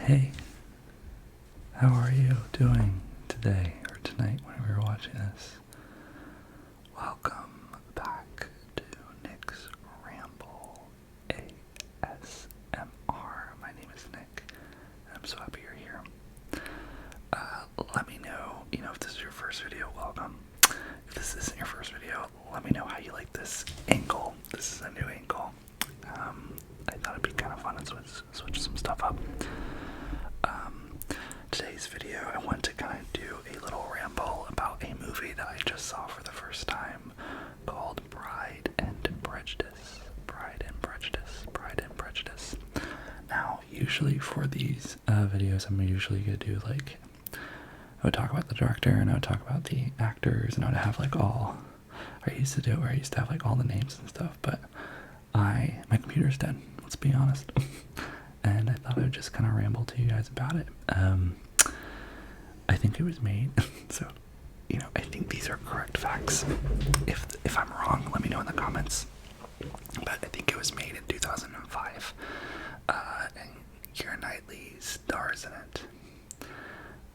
Hey, how are you doing today or tonight whenever you're watching this? Welcome back to Nick's Ramble ASMR. My name is Nick, and I'm so happy you're here. Let me know, if this is your first video, welcome. If this isn't your first video, let me know how you like this angle. This is a new angle. I thought it'd be kind of fun to switch some stuff up. Today's video, I want to kind of do a little ramble about a movie that I just saw for the first time called Pride and Prejudice. Pride and Prejudice. Pride and Prejudice. Now, usually for these videos, I'm usually going to do like, I would talk about the director and I would talk about the actors and I would have like all, I used to do it where I used to have like all the names and stuff, but my computer's dead, let's be honest. And I thought I would just kind of ramble to you guys about it. I think it was made, so, I think these are correct facts. If I'm wrong, let me know in the comments. But I think it was made in 2005, and Keira Knightley stars in it.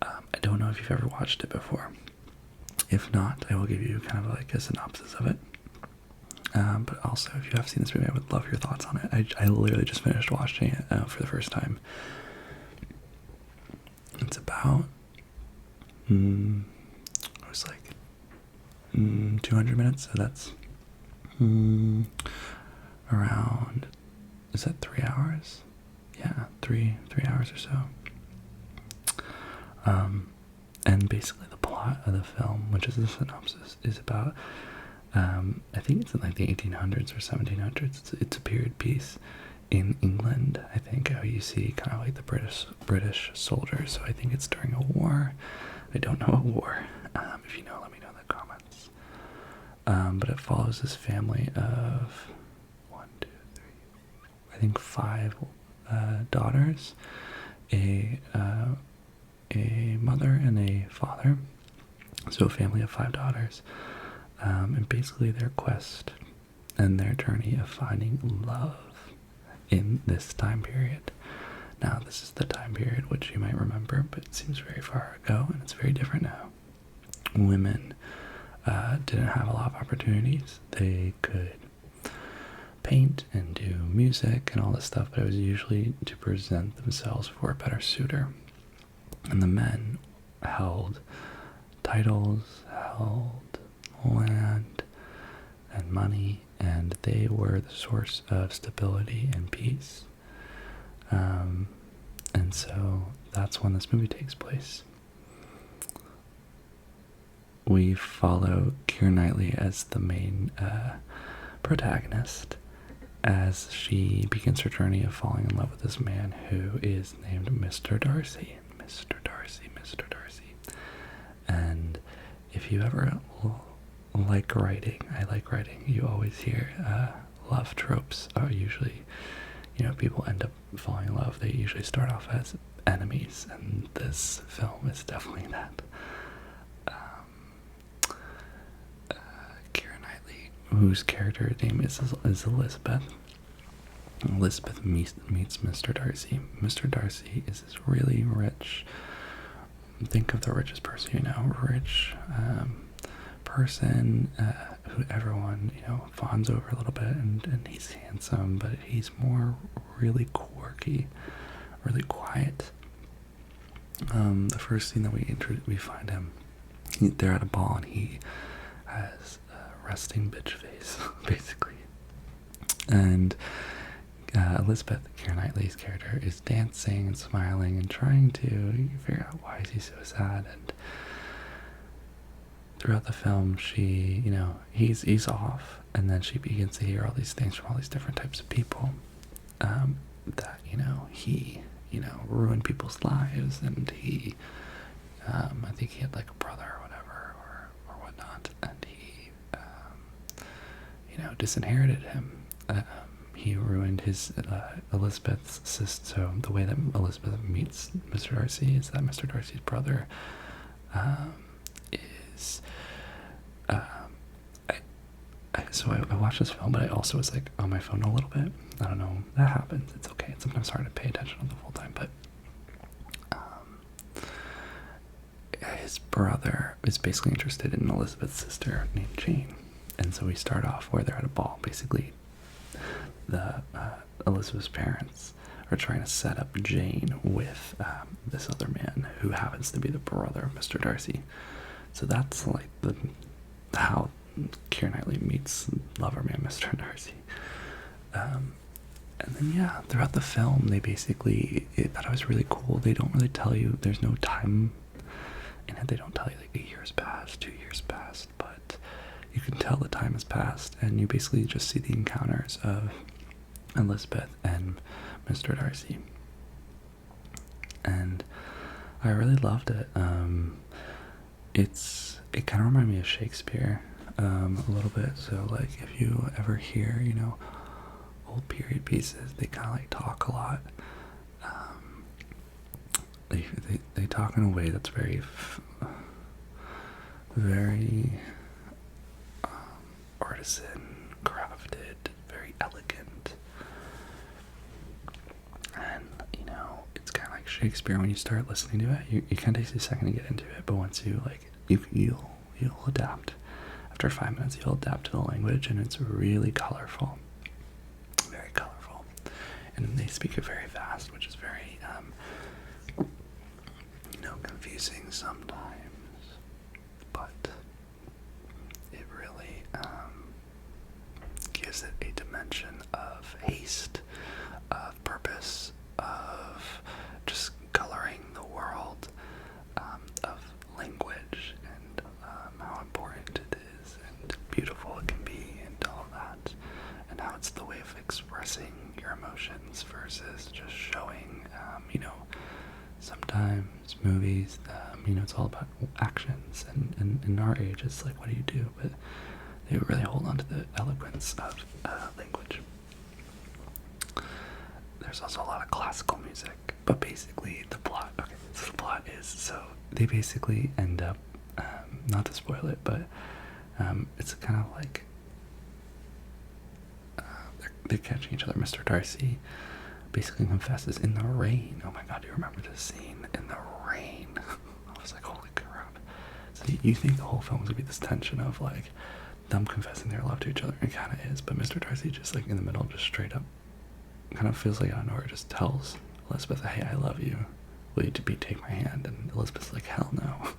I don't know if you've ever watched it before. If not, I will give you kind of like a synopsis of it. But also, if you have seen this movie, I would love your thoughts on it. I literally just finished watching it for the first time. It's about, it was like 200 minutes, so that's around, is that 3 hours? Yeah, three hours or so. And basically the plot of the film, which is the synopsis, is about, I think it's in like the 1800s or 1700s. It's a period piece in England, I think, how you see kind of like the British soldiers. So I think it's during a war. I don't know a war. If you know, let me know in the comments. But it follows this family of 5 daughters, a mother and a father. So a family of 5 daughters. And basically their quest and their journey of finding love in this time period. Now, this is the time period which you might remember, but it seems very far ago, and it's very different now. Women didn't have a lot of opportunities. They could paint and do music and all this stuff, but it was usually to present themselves for a better suitor. And the men held titles, held land and money, and they were the source of stability and peace. And so that's when this movie takes place. We follow Keira Knightley as the main protagonist as she begins her journey of falling in love with this man who is named Mr. Darcy. Mr. Darcy. And if you ever like writing, you always hear love tropes are usually, people end up falling in love. They usually start off as enemies, and this film is definitely that. Keira Knightley, whose character name is Elizabeth. Elizabeth meets Mr. Darcy. Mr. Darcy is this really rich, think of the richest person you know, rich person who everyone, fawns over a little bit, and he's handsome, but he's more really quirky, really quiet. The first scene that we find him, they're at a ball, and he has a resting bitch face, basically. And Elizabeth, Keira Knightley's character, is dancing and smiling and trying to figure out why is he so sad. And throughout the film, she, he's off, and then she begins to hear all these things from all these different types of people, that, he, ruined people's lives, and he, I think he had like a brother or whatever, or whatnot, and he, disinherited him. He ruined his, Elizabeth's sister. So the way that Elizabeth meets Mr. Darcy is that Mr. Darcy's brother, is, so I watched this film, but I also was like on my phone a little bit. I don't know, that happens, it's okay. It's sometimes hard to pay attention on the full time, but his brother is basically interested in Elizabeth's sister named Jane. And so we start off where they're at a ball. Basically, Elizabeth's parents are trying to set up Jane with this other man who happens to be the brother of Mr. Darcy. So that's like how Keira Knightley meets Loverman Mr. Darcy. And then, yeah, throughout the film, they basically, thought it was really cool. They don't really tell you, there's no time in it. They don't tell you, like, 8 years passed, 2 years passed, but you can tell the time has passed, and you basically just see the encounters of Elizabeth and Mr. Darcy. And I really loved it. It kind of reminded me of Shakespeare, a little bit. So, like, if you ever hear, you know, old period pieces, they kind of like talk a lot. They talk in a way that's very artisan, crafted, very elegant. And, you know, it's kind of like Shakespeare. When you start listening to it, it kind of takes you a second to get into it, but once you, like, you'll adapt. After 5 minutes, you'll adapt to the language, and it's really colorful. Very colorful. And they speak it very fast, which is very, you know, confusing sometimes. But it really gives it a dimension of haste, of purpose, of just coloring the world, of language, and how important it is, and beautiful it can be, and all that, and how it's the way of expressing your emotions versus just showing, you know, sometimes movies, you know, it's all about actions, and in our age, it's like, what do you do? But they really hold on to the eloquence of language. There's also a lot of classical music, but basically the plot, okay, so the plot is, so they basically end up, not to spoil it, but it's kind of like they're catching each other. Mr. Darcy basically confesses in the rain. Oh my god, do you remember this scene? In the rain. I was like, holy crap. So you think the whole film was going to be this tension of like them confessing their love to each other, and it kind of is, but Mr. Darcy just like in the middle, just straight up kind of feels like out of nowhere just tells Elizabeth, hey, I love you, will you take my hand? And Elizabeth's like, hell no.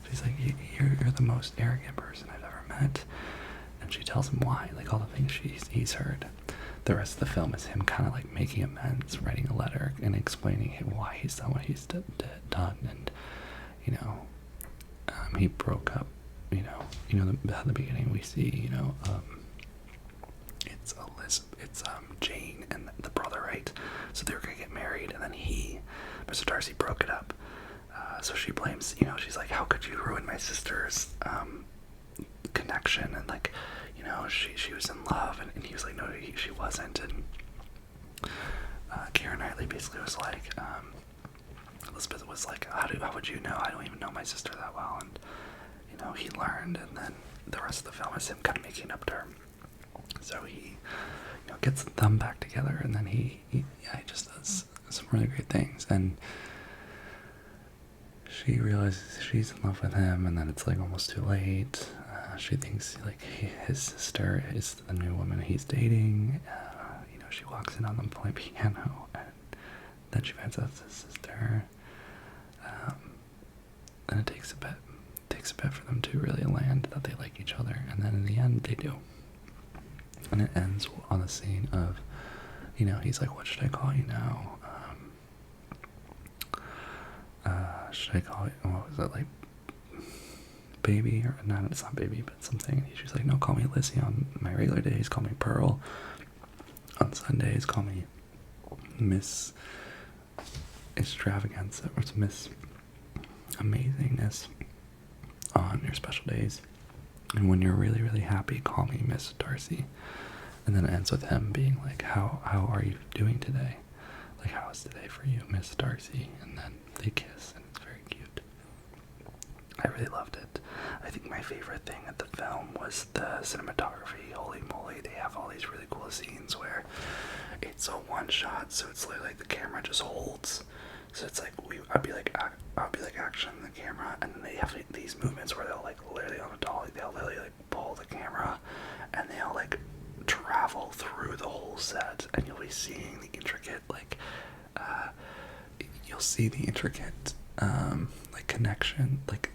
She's like, you're the most arrogant person I've ever met. And she tells him why, like all the things he's heard. The rest of the film is him kind of like making amends, writing a letter, and explaining why he's done what he's done. And, you know, he broke up, you know, at the beginning we see, you know, it's Jane and the brother, right? So they were gonna get married, and then Mr. Darcy broke it up. So she blames, you know, she's like, how could you ruin my sister's connection? And like, you know, she was in love, and he was like, no, she wasn't. And Keira Knightley basically was like, Elizabeth was like, how would you know? I don't even know my sister that well. And, you know, he learned, and then the rest of the film is him kind of making up to her. So he, you know, gets them back together, and then he just does some really great things. And she realizes she's in love with him, and then it's like almost too late. She thinks like his sister is the new woman he's dating. You know, she walks in on them playing piano, and then she finds out it's his sister. And it takes a bit for them to really land that they like each other, and then in the end they do. And it ends on the scene of, you know, he's like, what should I call you now? Should I call it, what was it, like, baby? Or, no, it's not baby, but something. She's like, no, call me Lizzie on my regular days, call me Pearl. On Sundays, call me Miss Extravaganza, or it's Miss Amazingness on your special days. And when you're really, really happy, call me Miss Darcy. And then it ends with him being like, how are you doing today? Like, how is today for you, Miss Darcy? And then they kiss, and it's very cute. I really loved it. I think my favorite thing at the film was the cinematography. Holy moly, they have all these really cool scenes where it's a one shot, so it's like the camera just holds So it's like I'd be like action the camera, and then they have these movements where they'll like literally on a dolly, they'll literally like pull the camera, and they'll like travel through the whole set, and you'll be seeing the intricate like you'll see the intricate like connection, like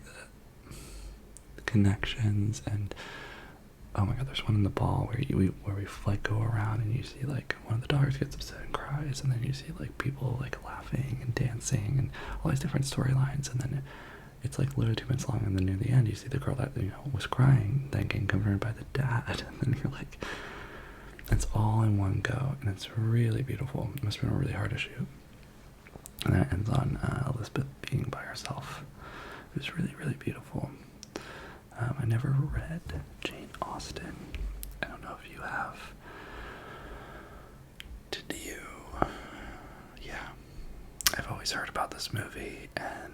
the connections, and oh my god, there's one in the ball where we like go around and you see like one of the daughters gets upset and cries, and then you see like people like laughing and dancing and all these different storylines, and then it's like literally 2 minutes long, and then near the end you see the girl that was crying then getting confronted by the dad, and then you're like, it's all in one go, and it's really beautiful. It must have been really hard to shoot. And then it ends on Elizabeth being by herself. It was really, really beautiful. I never read Jane Austen. I don't know if you have. Did you? Yeah. I've always heard about this movie, and,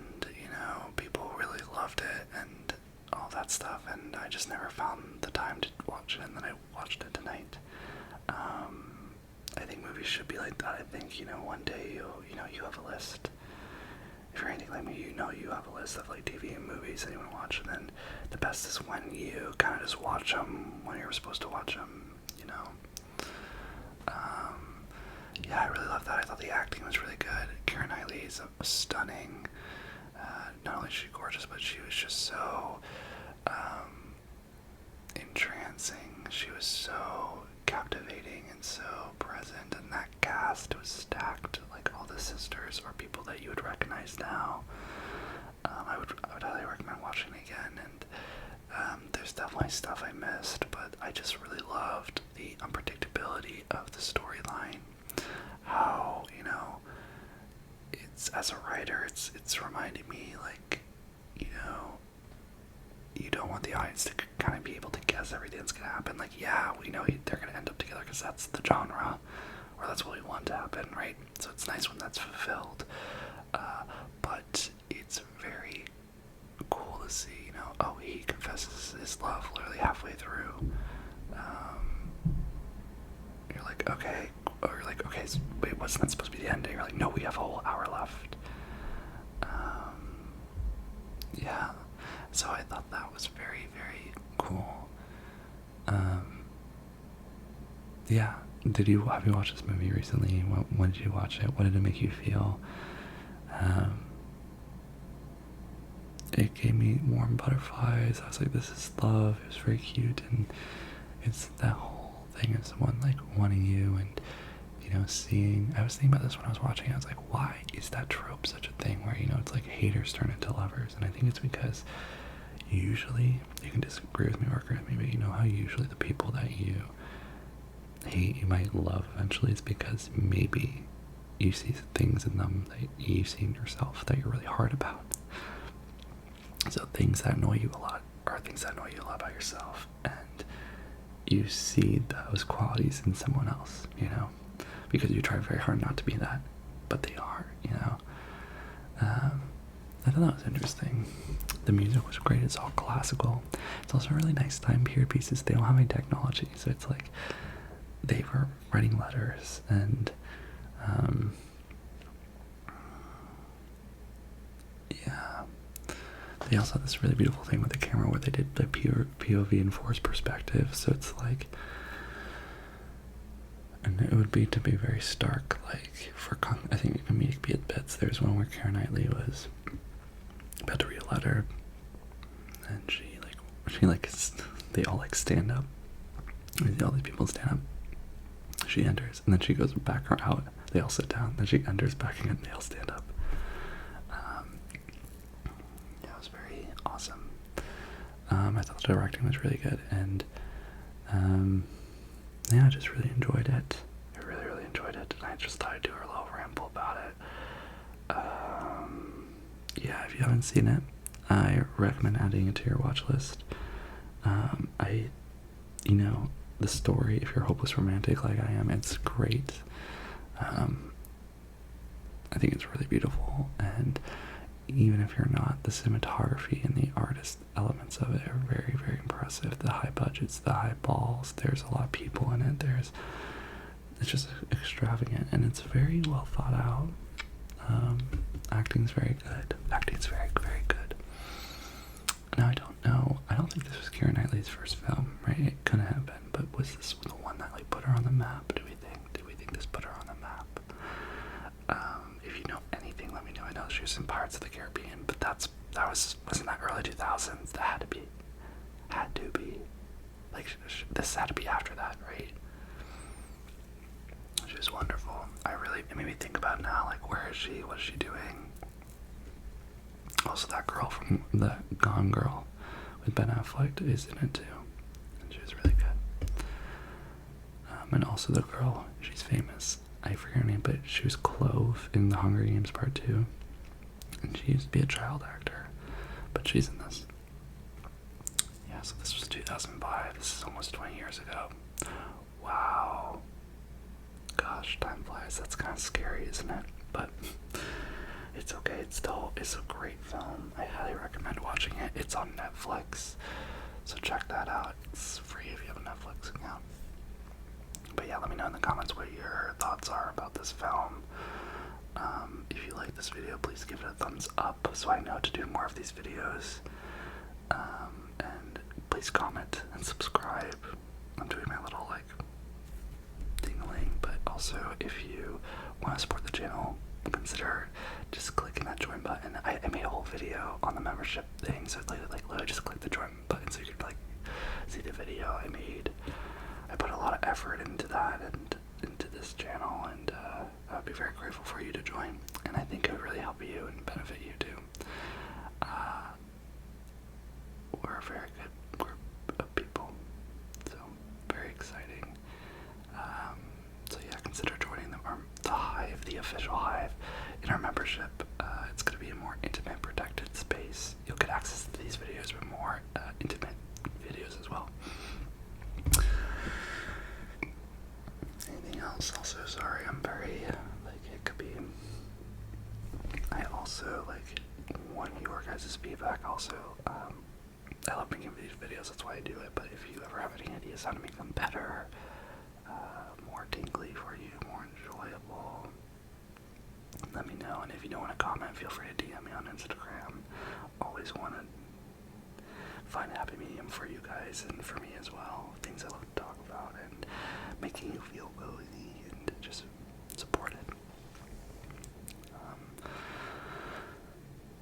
people really loved it, and all that stuff, and I just never found the time to watch it, and then I watched it tonight. I think movies should be like that. I think, one day you have a list. If you're anything like me, you have a list of like TV and movies that you want to watch, and then the best is when you kind of just watch them when you're supposed to watch them, Yeah, I really love that. I thought the acting was really good. Keira Knightley is stunning. Not only is she gorgeous, but she was just so entrancing. She was so captivating and so present, and that cast was stacked. Like, all the sisters are people that you would recognize now. I would highly recommend watching it again, and there's definitely stuff I missed, but I just really loved the unpredictability of the storyline. How, it's, as a writer, it's reminding me, like, you don't want the audience to kind of be able to guess everything that's going to happen. Like, yeah, we know they're going to end up together because that's the genre, or that's what we want to happen, right? So it's nice when that's fulfilled. But it's very cool to see, oh, he confesses his love literally halfway through. You're like, okay, or you're like, okay, so wait, wasn't that supposed to be the ending? You're like, no, we have a whole hour left. Yeah, so I thought that was very, very cool. Yeah, have you watched this movie recently? When did you watch it? What did it make you feel? It gave me warm butterflies. I was like, this is love. It was very cute, and it's that whole thing of someone like wanting you, and seeing. I was thinking about this when I was watching. I was like, why is that trope such a thing where it's like haters turn into lovers? And I think it's because usually, you can disagree with me or agree with me, but how usually the people that you hate, you might love eventually, is because maybe you see things in them that you see in yourself that you're really hard about. So things that annoy you a lot are things that annoy you a lot about yourself, and you see those qualities in someone else, because you try very hard not to be that, but they are, I thought that was interesting. The music was great. It's all classical. It's also really nice time period pieces. They don't have any technology, so it's like they were writing letters, and yeah. They also had this really beautiful thing with the camera where they did the POV and forced perspective, so it's like, and it would be to be very stark, like, for I think comedic bits. There's one where Keira Knightley was about to read a letter, and she they all like stand up, all these people stand up, she enters, and then she goes back out, they all sit down, then she enters back again, they all stand up. Yeah, it was very awesome. I thought the directing was really good, and yeah, I just really enjoyed it. I really, really enjoyed it, and I just thought I'd do a little ramble about it. Yeah, if you haven't seen it, I recommend adding it to your watch list. The story, if you're a hopeless romantic like I am, it's great. I think it's really beautiful, and even if you're not, the cinematography and the artist elements of it are very, very impressive. The high budgets, the high balls, there's a lot of people in it, it's just extravagant, and it's very well thought out. acting's very good. Acting's very, very good. Now, I don't know. I don't think this was Keira Knightley's first film, right? It couldn't have been, but was this the one that like put her on the map? Do we think? Do we think this put her on the map? If you know anything, let me know. I know she was in Pirates of the Caribbean, but wasn't that early 2000s? That had to be. Like this had to be after that, right? She was wonderful. It made me think about now, like, where is she? What is she doing? Also, that girl from the Gone Girl with Ben Affleck is in it too, and she was really good. And also the girl, she's famous. I forget her name, but she was Clove in The Hunger Games Part 2, and she used to be a child actor, but she's in this. Yeah, so this was 2005. This is almost 20 years ago. Wow. Gosh, time flies. That's kind of scary, isn't it? But it's okay. It's a great film. I highly recommend watching it. It's on Netflix, so check that out. It's free if you have a Netflix account. But yeah, let me know in the comments what your thoughts are about this film. If you like this video, please give it a thumbs up so I know to do more of these videos. And please comment and subscribe. I'm doing my little like ding-a-ling, but also if you want to support the channel, consider just clicking that join button. I made a whole video on the membership thing, so literally just click the join button so you can like see the video I made. I put a lot of effort into that and into this channel, and I would be very grateful for you to join, and I think it would really help you and benefit you too. We're a very good group of people, so very exciting. So yeah, consider joining the Hive, the official Hive, in our membership. It's going to be a more intimate, protected space. You'll get access to these videos, but more intimate videos as well. Anything else? Also, sorry, I'm very, it could be, I also, want your guys' feedback. Also, I love making these videos, that's why I do it, but if you ever have any ideas how to make them better, more tingly for you, more enjoyable, let me know. And if you don't want to comment, feel free to DM me on Instagram. Always want to find a happy medium for you guys and for me as well. Things I love to talk about and making you feel cozy and just supported.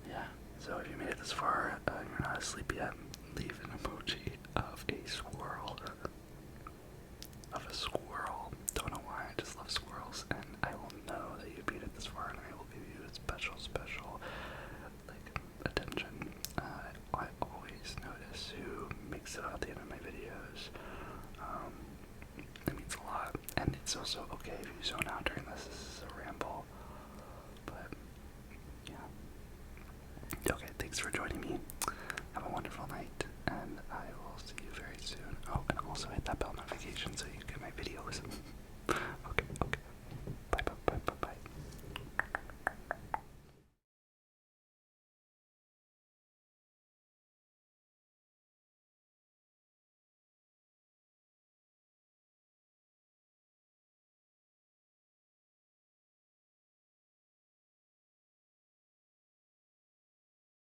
Yeah, so if you made it this far, you're not asleep yet, leave an emoji of a squirrel. Don't know why, I just love squirrels, and I will know that you made it this far, and I will give you a special, attention. I always notice who makes it out at the end of my videos. It means a lot, and it's also okay if you zone out during this. This is a ramble, but yeah. Okay, thanks for joining me. Have a wonderful night, and I will see you very soon. Oh, and also hit that bell notification so you get my videos.